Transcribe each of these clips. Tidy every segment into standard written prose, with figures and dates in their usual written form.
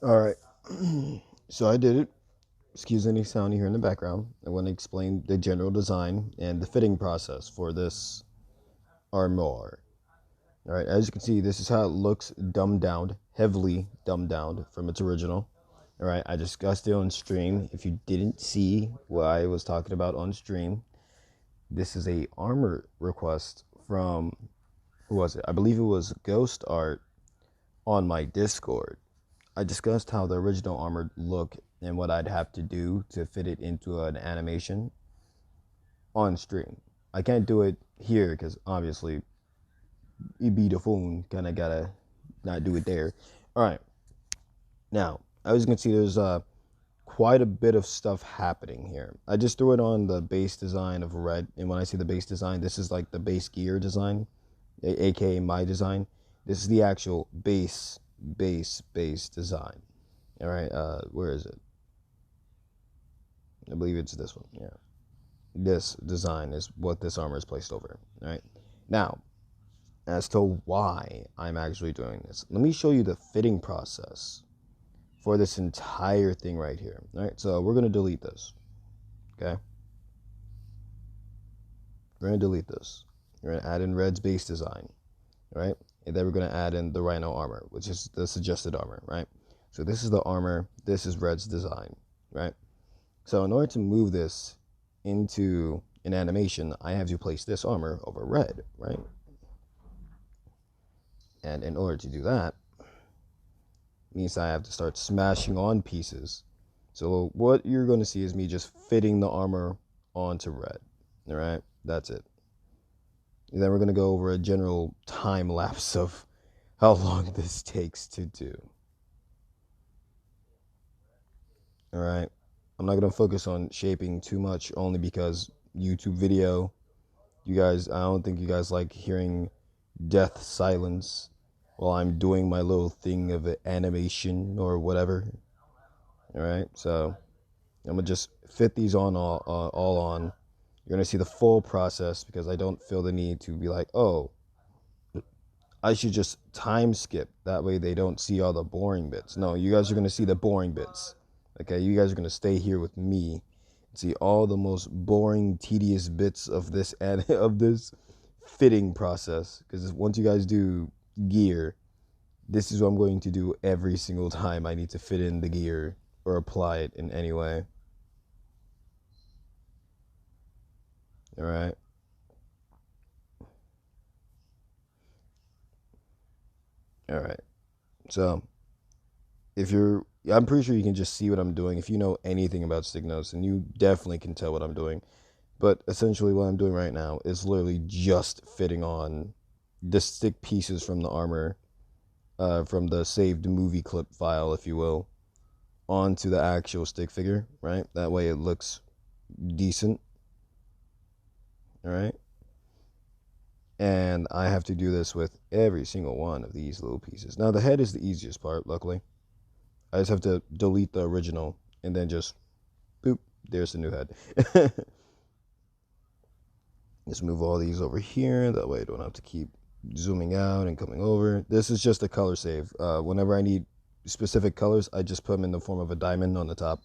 All right. So I did it. Excuse any sound you hear in the background. I want to explain the general design and the fitting process for this armor. All right. As you can see, this is how it looks dumbed down, heavily dumbed down from its original. All right. I discussed it on stream. If you didn't see what I was talking about on stream, this is a armor request from who was it? I believe it was Ghost Art on my Discord. I discussed how the original armor looked and what I'd have to do to fit it into an animation on stream. I can't do it here because obviously it'd be the phone. Kind of gotta not do it there. All right. Now, as you can see, there's quite a bit of stuff happening here. I just threw it on the base design of red, and when I see the base design, this is like the base gear design, aka my design. This is the actual base design. All right. Where is it? I believe it's this one. Yeah. This design is what this armor is placed over. All right. Now, as to why I'm actually doing this, let me show you the fitting process for this entire thing right here. All right. So we're going to delete this. Okay. We're going to delete this. We're going to add in Red's base design. Right. And then we're going to add in the Rhino armor, which is the suggested armor. Right. So this is the armor. This is Red's design. Right. So in order to move this into an animation, I have to place this armor over red, right? And in order to do that, means I have to start smashing on pieces. So what you're going to see is me just fitting the armor onto red. All right, that's it. And then we're going to go over a general time lapse of how long this takes to do. All right. I'm not going to focus on shaping too much only because YouTube video, you guys, I don't think you guys like hearing death silence while I'm doing my little thing of animation or whatever. All right, so I'm gonna just fit these on all on. You're gonna see the full process because I don't feel the need to be like, oh, I should just time skip. That way they don't see all the boring bits. No, you guys are gonna see the boring bits. Okay, you guys are gonna stay here with me and see all the most boring, tedious bits of this of this fitting process. Because once you guys do gear, this is what I'm going to do every single time I need to fit in the gear or apply it in any way. All right. All right. So if you're, I'm pretty sure you can just see what I'm doing. If you know anything about Stignos, and you definitely can tell what I'm doing. But essentially, what I'm doing right now is literally just fitting on the stick pieces from the armor, from the saved movie clip file, if you will, onto the actual stick figure, right? That way it looks decent, all right? And I have to do this with every single one of these little pieces. Now, the head is the easiest part, luckily. I just have to delete the original and then just, boop, there's the new head. Just move all these over here. That way I don't have to keep zooming out and coming over. This is just a color save. Whenever I need specific colors, I just put them in the form of a diamond on the top.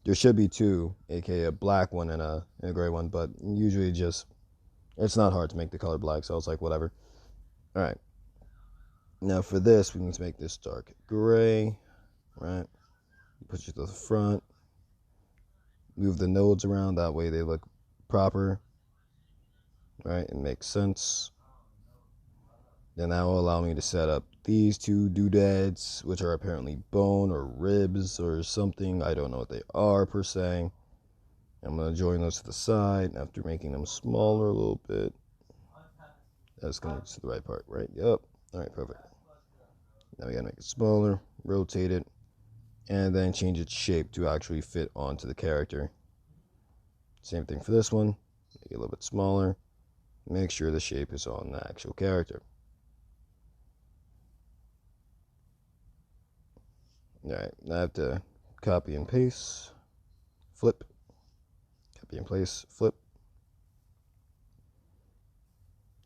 There should be two, aka a black one and a gray one, but usually just, it's not hard to make the color black, so I was like, whatever. All right. Now for this, we need to make this dark gray, right? Push it to the front. Move the nodes around, that way they look proper, right? It makes sense. Then that will allow me to set up these two doodads, which are apparently bone or ribs or something. I don't know what they are per se. I'm going to join those to the side after making them smaller a little bit. That's going to the right part, right? Yep. All right, perfect. Now we got to make it smaller, rotate it, and then change its shape to actually fit onto the character. Same thing for this one. Make it a little bit smaller. Make sure the shape is on the actual character. Alright, now I have to copy and paste, flip, copy and paste, flip.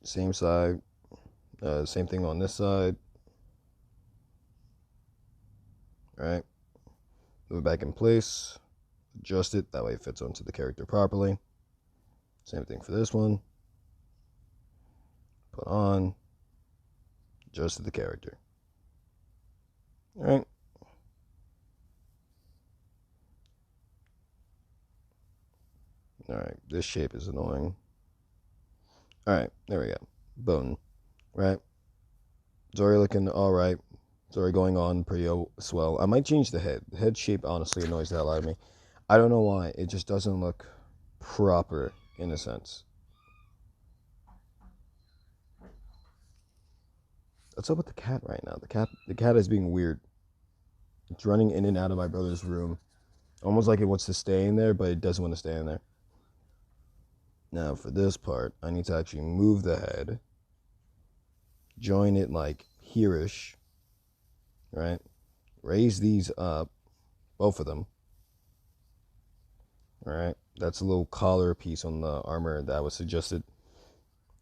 Same side, same thing on this side. All right, move it back in place, adjust it, that way it fits onto the character properly. Same thing for this one. Put on, adjust to the character. All right. All right, this shape is annoying. All right, there we go. Bone, right? It's already looking all right. It's already going on pretty swell. I might change the head. The head shape honestly annoys the hell out of me. I don't know why. It just doesn't look proper in a sense. What's up with the cat right now? The cat is being weird. It's running in and out of my brother's room. Almost like it wants to stay in there, but it doesn't want to stay in there. Now for this part, I need to actually move the head. Join it like here-ish. Right? Raise these up. Both of them. Alright? That's a little collar piece on the armor that was suggested.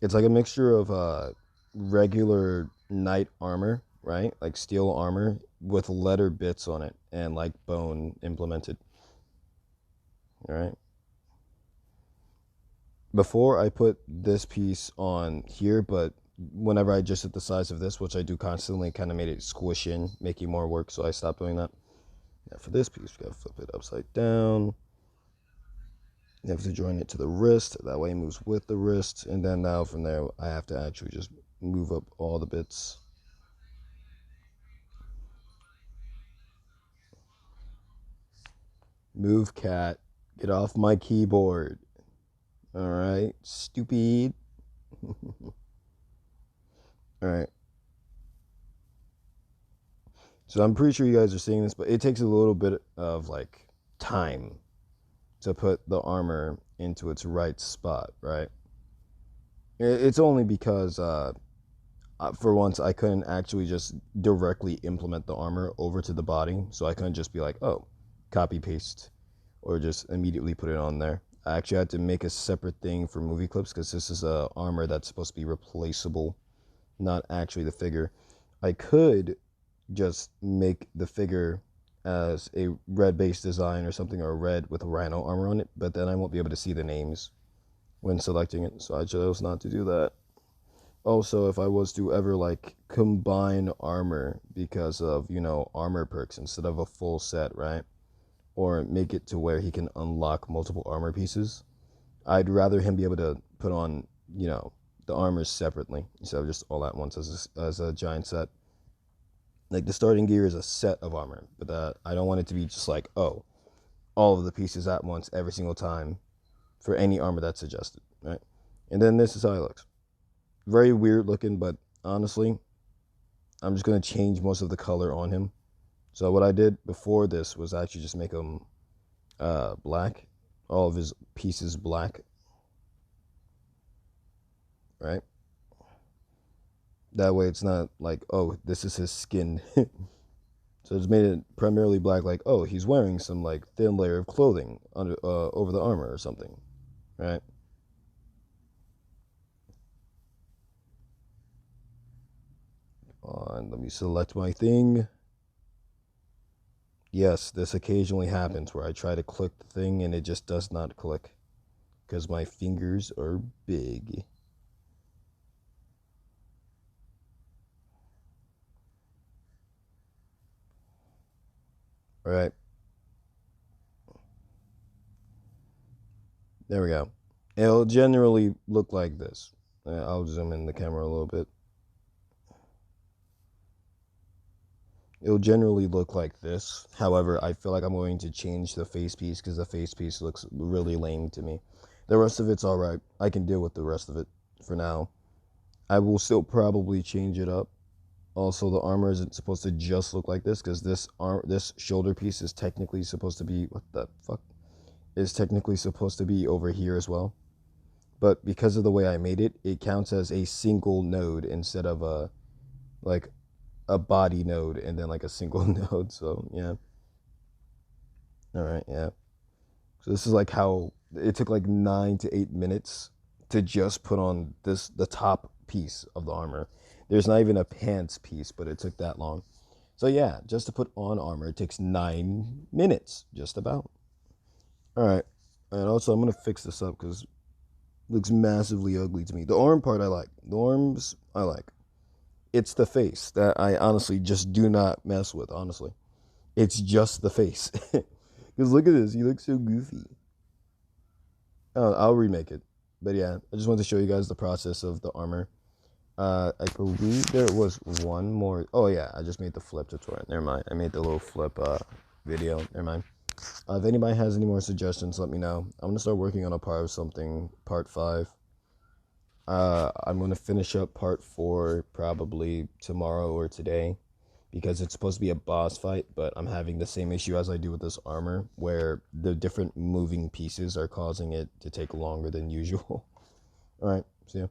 It's like a mixture of regular knight armor, right? Like steel armor with leather bits on it and like bone implemented. Alright? Before I put this piece on here, but whenever I adjusted the size of this, which I do constantly, kind of made it squish in, making more work, so I stopped doing that. Now for this piece, we gotta flip it upside down. You have to join it to the wrist, that way it moves with the wrist, and then now from there, I have to actually just move up all the bits. Move, cat. Get off my keyboard. Alright, stupid. Alright. So I'm pretty sure you guys are seeing this, but it takes a little bit of like time to put the armor into its right spot, right? It's only because for once I couldn't actually just directly implement the armor over to the body, so I couldn't just be like, oh, copy paste or just immediately put it on there. I actually had to make a separate thing for movie clips because this is a armor that's supposed to be replaceable, not actually the figure. I could just make the figure as a red based design or something, or red with a rhino armor on it, but then I won't be able to see the names when selecting it, so I chose not to do that. Also, if I was to ever like combine armor because of, armor perks instead of a full set, right? Or make it to where he can unlock multiple armor pieces, I'd rather him be able to put on, the armors separately instead of just all at once as a giant set. Like the starting gear is a set of armor, but I don't want it to be just like, oh, all of the pieces at once every single time for any armor that's suggested, right? And then this is how it looks. Very weird looking, but honestly, I'm just going to change most of the color on him. So what I did before this was actually just make him black. All of his pieces black. Right? That way it's not like, oh, this is his skin. So it's made it primarily black, like, oh, he's wearing some like thin layer of clothing under over the armor or something. Right? Let me select my thing. Yes, this occasionally happens where I try to click the thing and it just does not click because my fingers are big. All right. There we go. It'll generally look like this. I'll zoom in the camera a little bit. It'll generally look like this. However, I feel like I'm going to change the face piece because the face piece looks really lame to me. The rest of it's alright. I can deal with the rest of it for now. I will still probably change it up. Also, the armor isn't supposed to just look like this because this shoulder piece is technically supposed to be, what the fuck? Is technically supposed to be over here as well. But because of the way I made it, it counts as a single node instead of a body node and then like a single node. So yeah. All right, yeah. So this is like how it took like 9 to 8 minutes to just put on the top piece of the armor. There's not even a pants piece, but it took that long. So yeah, just to put on armor, it takes 9 minutes, just about. All right, and also I'm gonna fix this up because it looks massively ugly to me. The arm part I like. The arms I like. It's the face that I honestly just do not mess with. Honestly, it's just the face. Because look at this, he looks so goofy. I'll remake it, but yeah, I just wanted to show you guys the process of the armor. I believe there was one more. Oh yeah, I just made the flip tutorial. Never mind. I made the little flip video. Never mind. If anybody has any more suggestions, let me know. I'm gonna start working on a part of something, part 5. I'm gonna finish up part 4 probably tomorrow or today because it's supposed to be a boss fight, but I'm having the same issue as I do with this armor, where the different moving pieces are causing it to take longer than usual. All right, see ya.